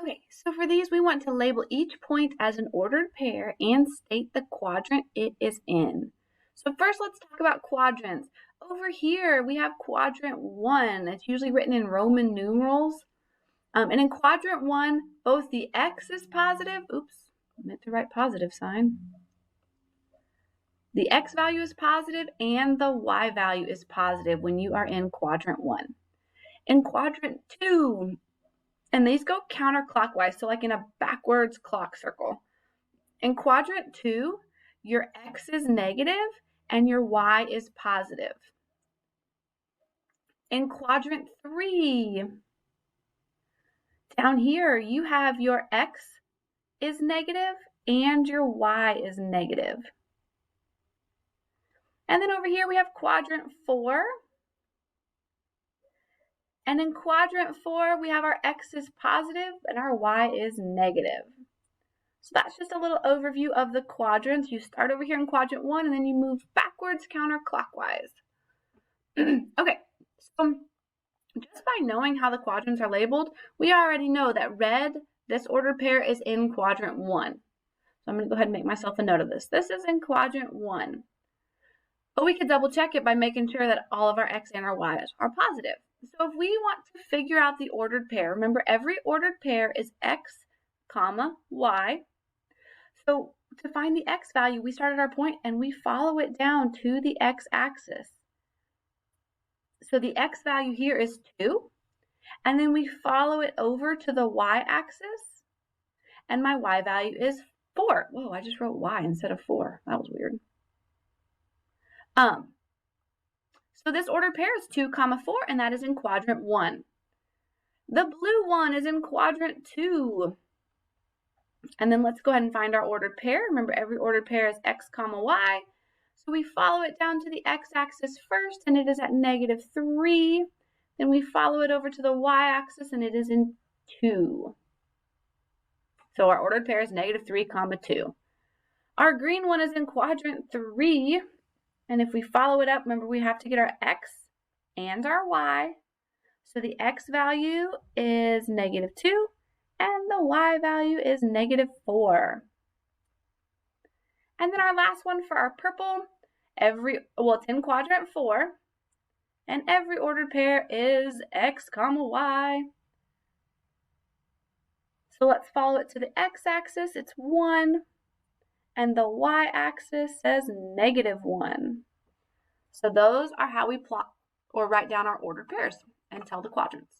Okay, so for these, we want to label each point as an ordered pair and state the quadrant it is in. So first, let's talk about quadrants. Over here, we have quadrant 1. It's usually written in Roman numerals. And in quadrant 1, both the x is positive. Oops, I meant to write positive sign. The x value is positive and the y value is positive when you are in quadrant 1. In quadrant 2, and these go counterclockwise, so like in a backwards clock circle. In quadrant 2, your x is negative and your y is positive. In quadrant 3, down here, you have your x is negative and your y is negative. And then over here we have quadrant 4. And in quadrant 4, we have our x is positive and our y is negative. So that's just a little overview of the quadrants. You start over here in quadrant 1 and then you move backwards counterclockwise. Okay, so just by knowing how the quadrants are labeled, we already know that red, this ordered pair, is in quadrant 1. So I'm going to go ahead and make myself a note of this. This is in quadrant 1. But we could double check it by making sure that all of our x and our y's are positive. So if we want to figure out the ordered pair, remember every ordered pair is x, comma, y. So to find the x value, we start at our point and we follow it down to the x-axis. So the x value here is 2, and then we follow it over to the y-axis, and my y value is 4. Whoa, I just wrote y instead of 4. That was weird. So this ordered pair is 2, 4, and that is in quadrant 1. The blue one is in quadrant 2. And then let's go ahead and find our ordered pair. Remember, every ordered pair is x, y. So we follow it down to the x-axis first, and it is at -3. Then we follow it over to the y-axis, and it is in 2. So our ordered pair is -3, 2. Our green one is in quadrant 3. And if we follow it up, remember we have to get our x and our y. So the x value is -2, and the y value is -4. And then our last one for our purple, it's in quadrant 4, and every ordered pair is x, y. So let's follow it to the x-axis, it's 1, and the y-axis says -1. So those are how we plot or write down our ordered pairs and tell the quadrants.